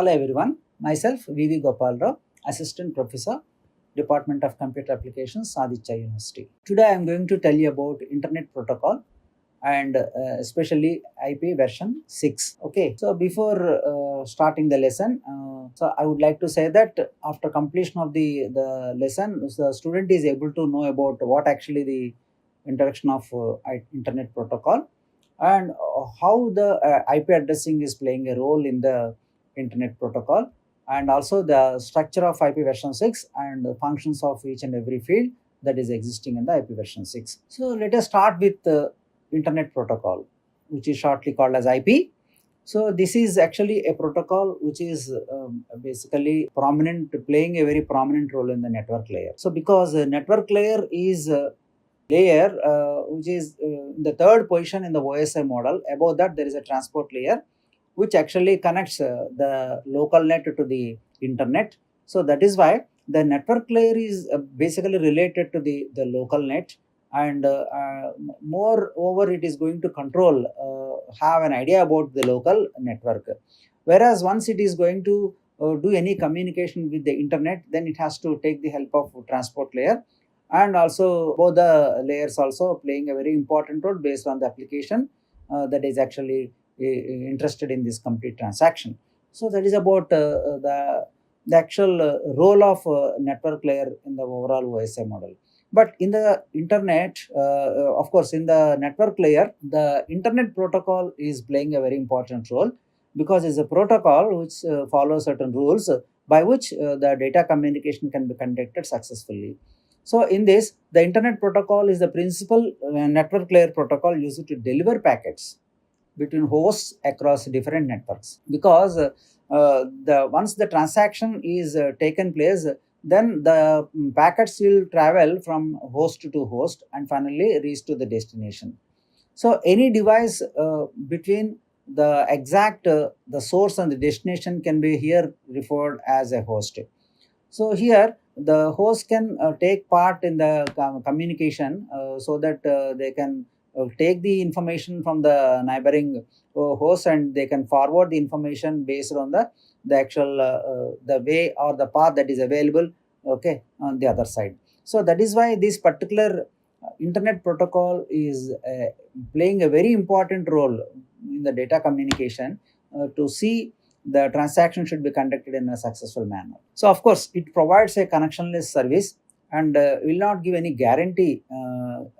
Hello everyone, myself V.V.Gopala, Assistant Professor, Department of Computer Applications, Aditya University. Today I am going to tell you about Internet Protocol and especially IP version 6. Okay, so before starting the lesson, so I would like to say that after completion of the lesson, the student is able to know about what actually the introduction of Internet Protocol and how the IP addressing is playing a role in the Internet Protocol, and also the structure of IP version 6 and the functions of each and every field that is existing in the IP version 6. So let us start with Internet Protocol, which is shortly called as IP. So this is actually a protocol which is basically playing a very prominent role in the network layer. So because the network layer is layer which is in the third position in the OSI model. Above that there is a transport layer which actually connects the local net to the internet. So that is why the network layer is basically related to the local net, and moreover it is going to control, have an idea about the local network. Whereas once it is going to do any communication with the internet, then it has to take the help of transport layer, and also both the layers also playing a very important role based on the application that is actually interested in this complete transaction. So that is about the actual role of network layer in the overall OSI model. But in the internet, of course, in the network layer, the internet protocol is playing a very important role, because it's a protocol which follows certain rules by which the data communication can be conducted successfully. So in this, the internet protocol is the principal network layer protocol used to deliver packets between hosts across different networks. Because once the transaction is taken place, then the packets will travel from host to host and finally reach to the destination. So any device between the exact the source and the destination can be here referred as a host. So here the host can take part in the communication, so that they can take the information from the neighboring host, and they can forward the information based on the actual the way or the path that is available, okay, on the other side. So that is why this particular internet protocol is playing a very important role in the data communication to see the transaction should be conducted in a successful manner. So of course it provides a connectionless service and will not give any guarantee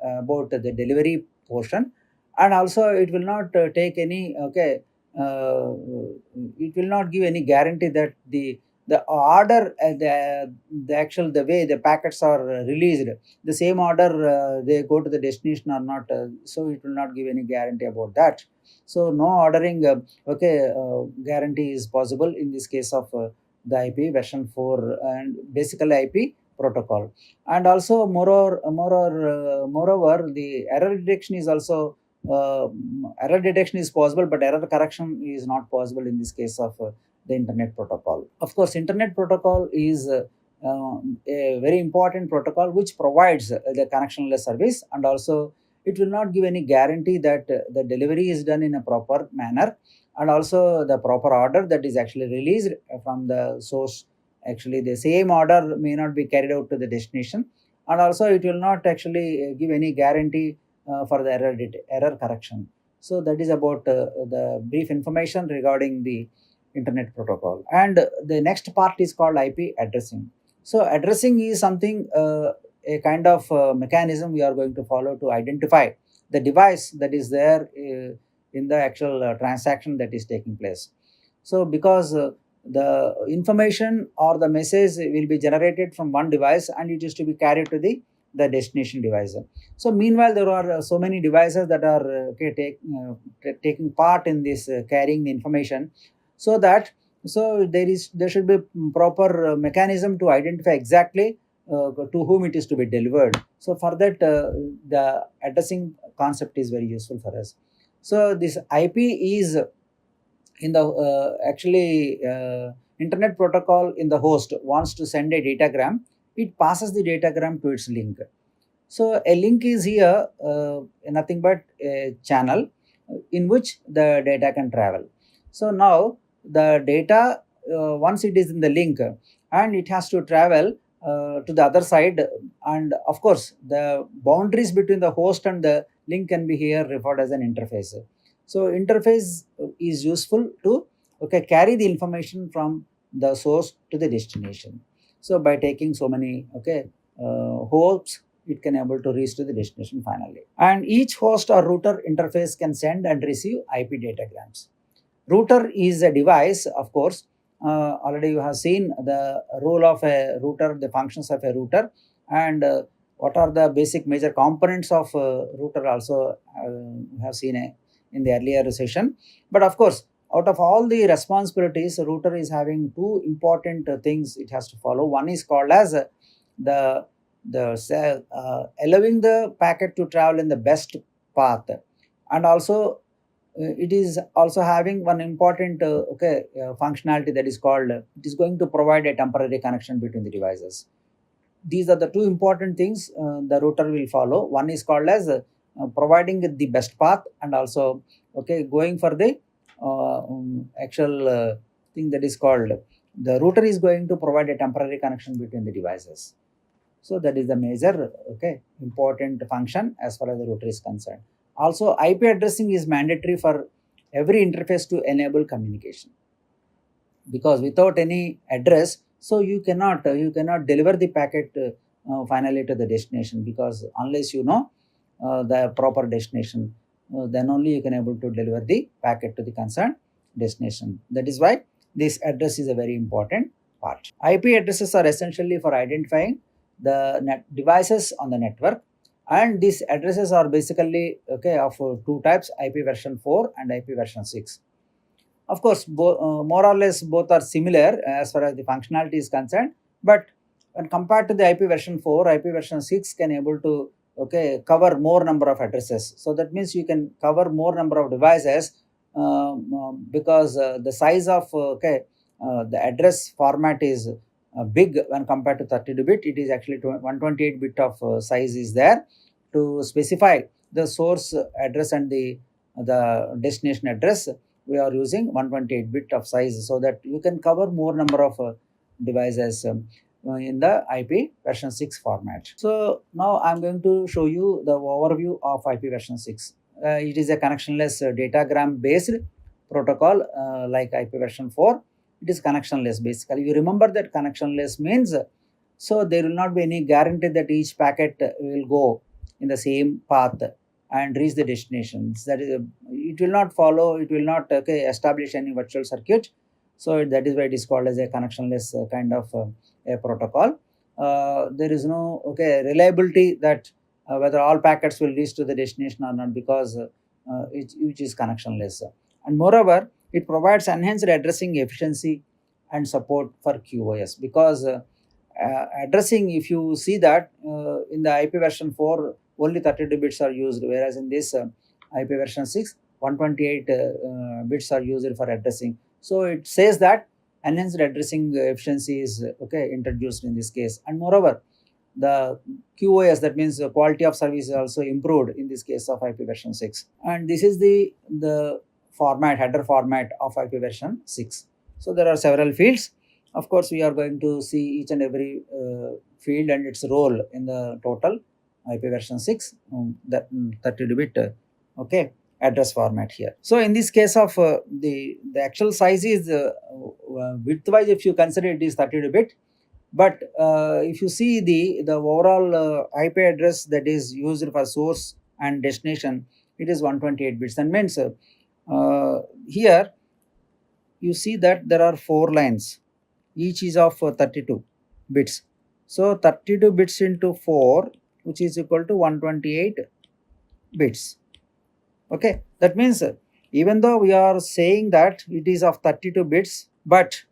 about the delivery portion, and also it will not take any it will not give any guarantee that the order the actual the way the packets are released, the same order they go to the destination or not, so it will not give any guarantee about that. So no ordering guarantee is possible in this case of the IP version 4 and basically IP protocol. And also moreover the error detection is also error detection is possible, but error correction is not possible in this case of the internet protocol. Of course, internet protocol is a very important protocol which provides the connectionless service, and also it will not give any guarantee that the delivery is done in a proper manner, and also the proper order that is actually released from the source. Actually, the same order may not be carried out to the destination, and also it will not actually give any guarantee for the error correction. So that is about the brief information regarding the internet protocol. And the next part is called IP addressing. So addressing is something a kind of mechanism we are going to follow to identify the device that is there in the actual transaction that is taking place. So because the information or the message will be generated from one device and it is to be carried to the destination device. So meanwhile there are so many devices that are taking part in this carrying the information, so that there should be proper mechanism to identify exactly to whom it is to be delivered. So for that the addressing concept is very useful for us. So this IP is in the internet protocol. In the host wants to send a datagram, it passes the datagram to its link. So a link is here nothing but a channel in which the data can travel. So now the data once it is in the link and it has to travel to the other side, and of course the boundaries between the host and the link can be here referred as an interface. So interface is useful to carry the information from the source to the destination. So by taking so many hosts, it can able to reach to the destination finally. And each host or router interface can send and receive IP datagrams. Router is a device, of course. Already you have seen the role of a router, the functions of a router, and what are the basic major components of router also you have seen in the earlier session. But of course, out of all the responsibilities, router is having two important things it has to follow. One is called as the allowing the packet to travel in the best path, and also it is also having one important functionality, that is called it is going to provide a temporary connection between the devices. These are the two important things the router will follow. One is called as providing the best path, and also going for the actual thing, that is called the router is going to provide a temporary connection between the devices. So that is the major important function as far as the router is concerned. Also, IP addressing is mandatory for every interface to enable communication, because without any address, so you cannot deliver the packet finally to the destination, because unless you know the proper destination, then only you can able to deliver the packet to the concerned destination. That is why this address is a very important part. IP addresses are essentially for identifying the devices on the network, and these addresses are basically of two types, IP version 4 and IP version 6. Of course, more or less both are similar as far as the functionality is concerned, but when compared to the IP version 4, IP version 6 can able to cover more number of addresses. So that means you can cover more number of devices because the size of the address format is big when compared to 32-bit. It is actually 128-bit of size is there to specify the source address and the destination address. We are using 128-bit of size, so that you can cover more number of devices in the IP version 6 format. So now I am going to show you the overview of IP version 6. It is a connectionless datagram based protocol like IP version 4. It is connectionless basically. You remember that connectionless means, so there will not be any guarantee that each packet will go in the same path and reach the destinations. That is, it will not follow, it will not establish any virtual circuit. So that is why it is called as a connectionless kind of a protocol. There is no reliability that whether all packets will reach to the destination or not, because which is connectionless. And moreover, it provides enhanced addressing efficiency and support for QoS, because addressing, if you see that in the IP version 4 only 32 bits are used, whereas in this IP version 6 128 bits are used for addressing. So it says that enhanced addressing efficiency is introduced in this case. And moreover, the QoS, that means the quality of service, is also improved in this case of IP version 6. And this is the format, header format of IP version 6. So there are several fields. Of course, we are going to see each and every field and its role in the total IP version 6, the 32-bit address format here. So in this case of the actual size is width wise, if you consider it is 32-bit, but if you see the overall IP address that is used for source and destination, it is 128 bits. And means here you see that there are 4 lines, each is of 32 bits. So 32 bits into 4, which is equal to 128 bits. Okay, that means even though we are saying that it is of 32 bits, but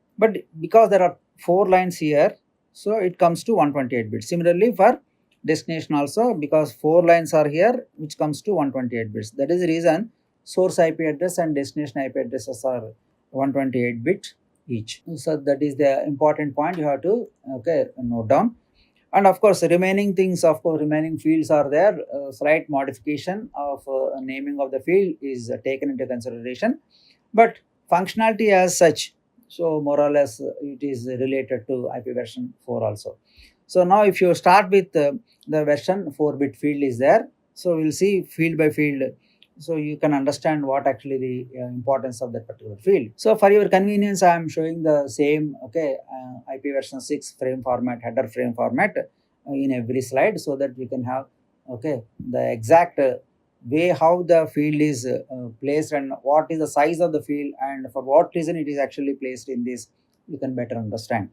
because there are 4 lines here, so it comes to 128 bits. Similarly for destination also, because 4 lines are here, which comes to 128 bits. That is the reason source IP address and destination IP addresses are 128 bit each. So that is the important point you have to note down. And of course, remaining things, remaining fields are there. Slight modification of naming of the field is taken into consideration, but functionality as such, So more or less it is related to IP version 4 also. So now if you start with the version 4-bit field is there. So we'll see field by field. So you can understand what actually the importance of that particular field. So for your convenience, I am showing the same IP version 6 frame format, header frame format in every slide, so that we can have the exact way how the field is placed and what is the size of the field and for what reason it is actually placed in this, you can better understand.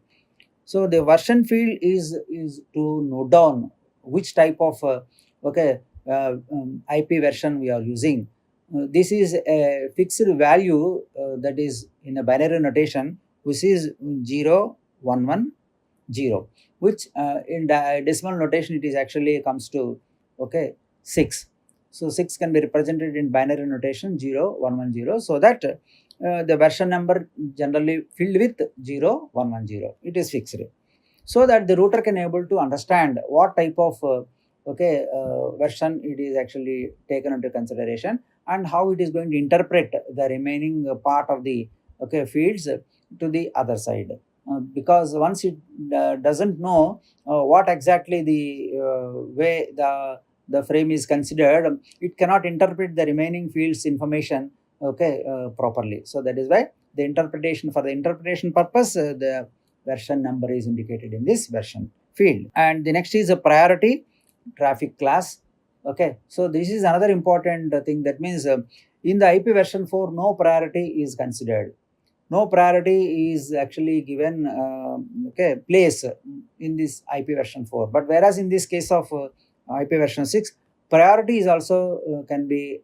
So the version field is to note down which type of IP version we are using. This is a fixed value that is in a binary notation, which is 0 1 1 0, which in decimal notation it is actually comes to 6. So 6 can be represented in binary notation 0 1 1 0, so that the version number generally filled with 0 1 1 0, it is fixed, so that the router can able to understand what type of version it is actually taken into consideration and how it is going to interpret the remaining part of the fields to the other side. Because once it doesn't know what exactly the way the frame is considered, it cannot interpret the remaining fields information properly. So that is why the interpretation, for the interpretation purpose, the version number is indicated in this version field. And the next is a priority traffic class. So this is another important thing. That means in the IP version 4, no priority is considered. No priority is actually given place in this IP version 4. But whereas in this case of IP version 6, priority is also can be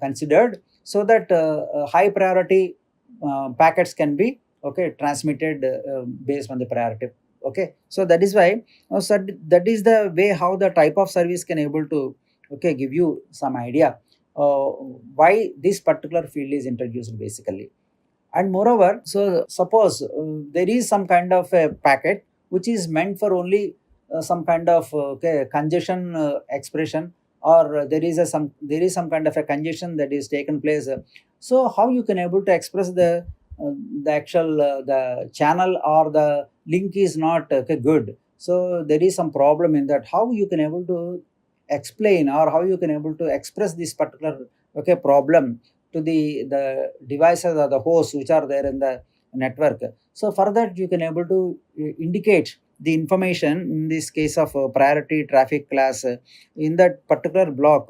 considered, so that high priority packets can be transmitted based on the priority. So that is why so that is the way how the type of service can able to give you some idea why this particular field is introduced basically. And moreover, so suppose there is some kind of a packet which is meant for only some kind of congestion expression, or there is some kind of a congestion that is taken place. So how you can able to express the actual the channel or the link is not good. So there is some problem in that. How you can able to explain or how you can able to express this particular problem to the devices or the hosts which are there in the network. So for that you can able to indicate the information in this case of priority traffic class in that particular block.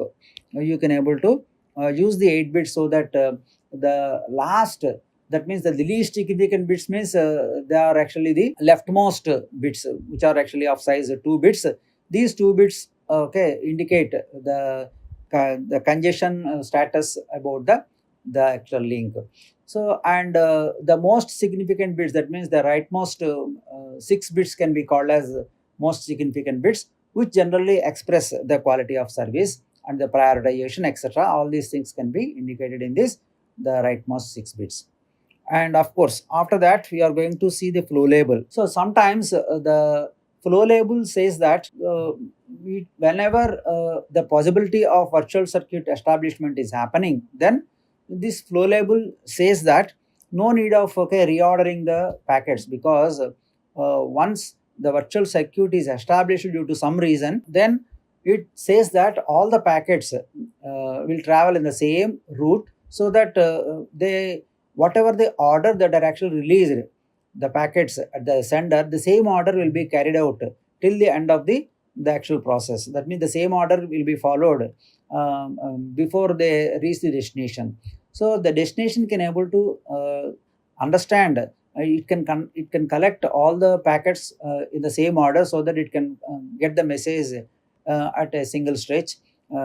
You can able to use the 8 bits, so that the last, that means the least significant bits means they are actually the leftmost bits, which are actually of size 2 bits. These 2 bits indicate the congestion status about the actual link. So and the most significant bits, that means the rightmost 6 bits can be called as most significant bits, which generally express the quality of service and the prioritization, etc. All these things can be indicated in this the rightmost 6 bits. And of course, after that we are going to see the flow label. So sometimes the flow label says that whenever the possibility of virtual circuit establishment is happening, then this flow label says that no need of reordering the packets, because once the virtual circuit is established due to some reason, then it says that all the packets will travel in the same route, so that they, whatever the order that are actually released, the packets at the sender, the same order will be carried out till the end of the actual process. That means the same order will be followed before they reach the destination. So the destination can able to understand, it can collect all the packets in the same order, so that it can get the message at a single stretch,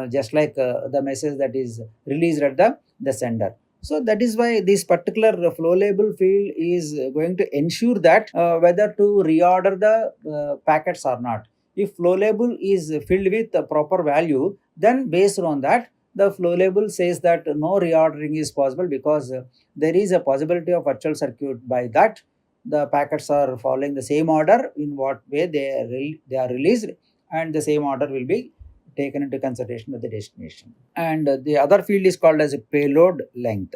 just like the message that is released at the sender. So that is why this particular flow label field is going to ensure that whether to reorder the packets or not. If flow label is filled with the proper value, then based on that, the flow label says that no reordering is possible, because there is a possibility of virtual circuit. By that, the packets are following the same order in what way they are released, and the same order will be taken into consideration at the destination. And the other field is called as a payload length.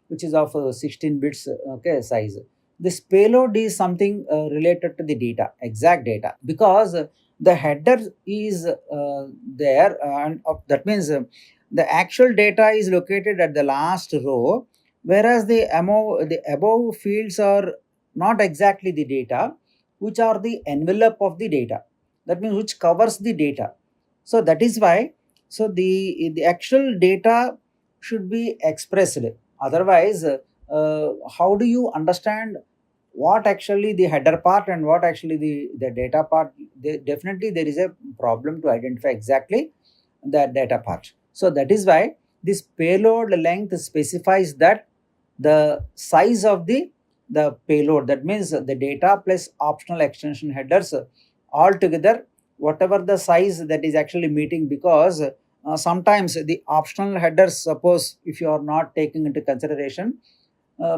which is of 16 bits size. This payload is something related to the data, exact data, because the header is there, and that means the actual data is located at the last row, whereas the above fields are not exactly the data, which are the envelope of the data, that means which covers the data. So that is why, so the actual data should be expressed, otherwise how do you understand what actually the header part and what actually the data part? Definitely there is a problem to identify exactly the data part. So that is why this payload length specifies that the size of the payload, that means the data plus optional extension headers all together, whatever the size that is actually meeting, because sometimes the optional headers, suppose if you are not taking into consideration,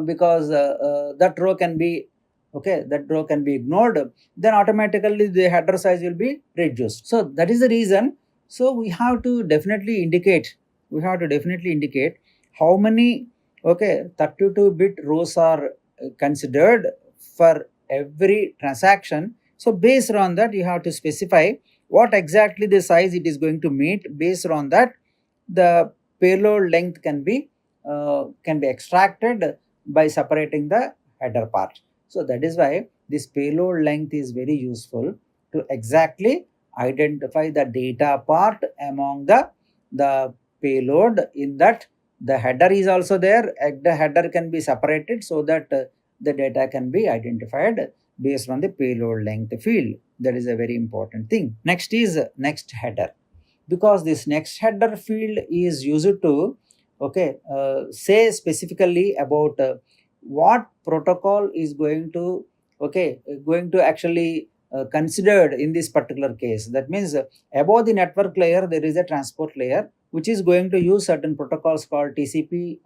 because that row can be, that row can be ignored, then automatically the header size will be reduced. So that is the reason. So we have to definitely indicate how many 32-bit rows are considered for every transaction. So based on that, you have to specify what exactly the size it is going to meet. Based on that, the payload length can be extracted by separating the header part. So that is why this payload length is very useful to exactly identify the data part among the payload. In that, the header is also there, the header can be separated so that the data can be identified based on the payload length field. That is a very important thing. Next is next header, because this next header field is used to say specifically about what protocol is going to actually considered in this particular case. That means above the network layer there is a transport layer which is going to use certain protocols called TCP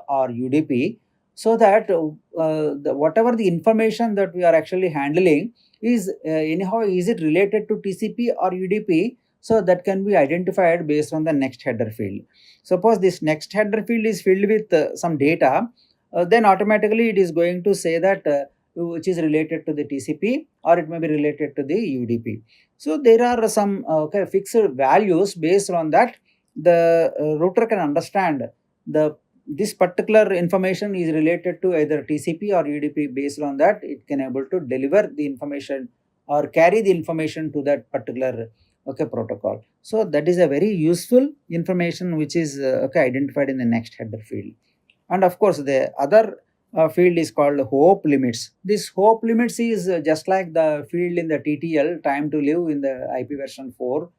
or UDP, so that whatever the information that we are actually handling is anyhow, is it related to TCP or UDP. So that can be identified based on the next header field. Suppose this next header field is filled with some data, then automatically it is going to say that which is related to the TCP or it may be related to the UDP. So there are some fixed values. Based on that, the router can understand the this particular information is related to either TCP or UDP. Based on that, it can able to deliver the information or carry the information to that particular protocol. So that is a very useful information which is identified in the next header field. And of course the other field is called hope limits. This hope limits is just like the field in the TTL, time to live, in the IP version 4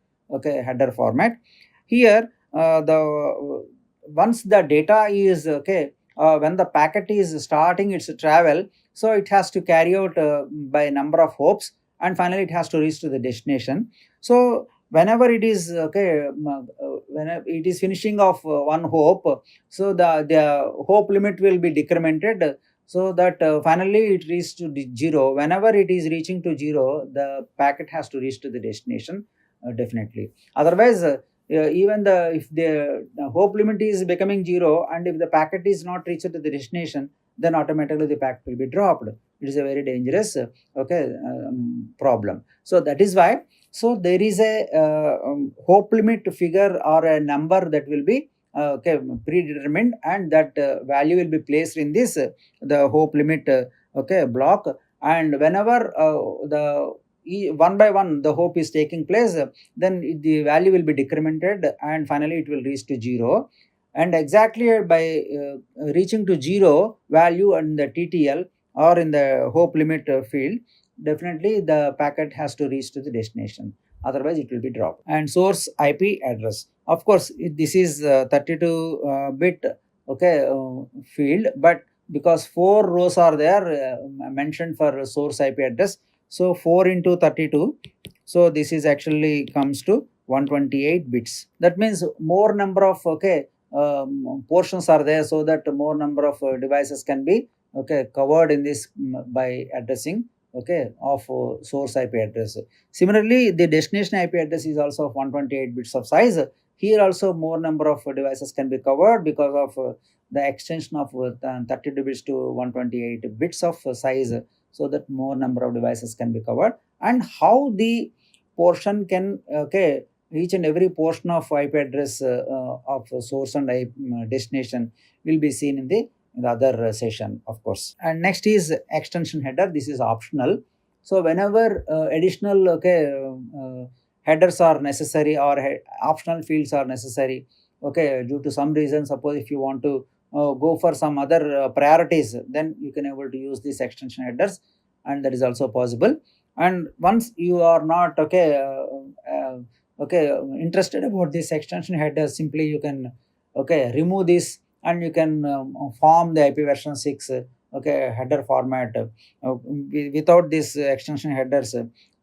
header format. Here the once the data is when the packet is starting its travel, so it has to carry out by a number of hopes, and finally it has to reach to the destination. So whenever it is whenever it is finishing of one hope, so the hope limit will be decremented, so that finally it reaches to the zero. Whenever it is reaching to zero, the packet has to reach to the destination, definitely. Otherwise even if the hope limit is becoming zero and if the packet is not reached to the destination, then automatically the packet will be dropped. It is a very dangerous problem. So that is why, so there is a hope limit figure or a number that will be predetermined, and that value will be placed in this the hope limit block. And whenever one by one the hope is taking place, then the value will be decremented and finally it will reach to zero. And exactly by reaching to zero value in the TTL or in the hope limit field, definitely the packet has to reach to the destination, otherwise it will be dropped. And source IP address, of course this is 32 bit field, but because 4 rows are there mentioned for source IP address, so 4 into 32, so this is actually comes to 128 bits. That means more number of portions are there, so that more number of devices can be covered in this by addressing of source IP address. Similarly, the destination IP address is also of 128 bits of size. Here also more number of devices can be covered because of the extension of 32 bits to 128 bits of size, so that more number of devices can be covered, and how the portion can, okay, each and every portion of IP address of source and destination will be seen in the other session, of course. And next is extension header. This is optional. So whenever additional, okay, headers are necessary, or optional fields are necessary, okay, due to some reason, suppose if you want to go for some other priorities, then you can able to use these extension headers, and that is also possible. And once you are not, okay, interested about this extension header, simply you can, okay, remove this, and you can form the IP version 6 okay, header format without this extension headers.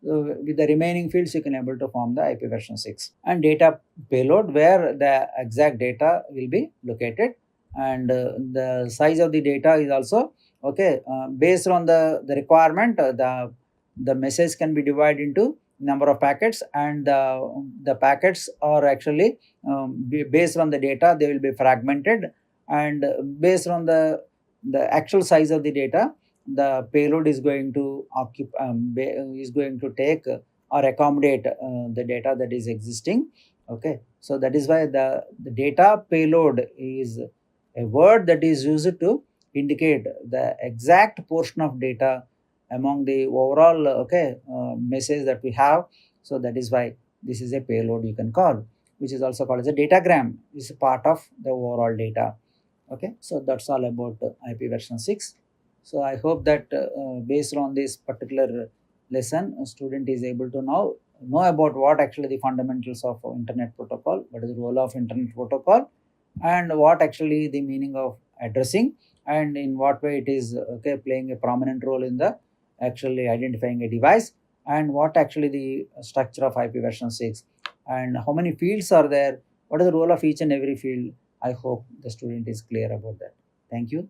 With the remaining fields, you can able to form the IP version 6. And data payload, where the exact data will be located, and the size of the data is also, okay, based on the requirement. The message can be divided into number of packets, and the packets are actually based on the data, they will be fragmented, and based on the actual size of the data, the payload is going to occupy, is going to take or accommodate the data that is existing. Okay, so that is why the data payload is a word that is used to indicate the exact portion of data among the overall, okay, message that we have. So that is why this is a payload, you can call, which is also called as a datagram. Is a part of the overall data. Okay, so that's all about IP version 6. So I hope that based on this particular lesson, a student is able to now know about what actually the fundamentals of internet protocol, what is the role of internet protocol, and what actually the meaning of addressing, and in what way it is, okay, playing a prominent role in the actually identifying a device, and what actually the structure of IP version 6, and how many fields are there, what is the role of each and every field. I hope the student is clear about that. Thank you.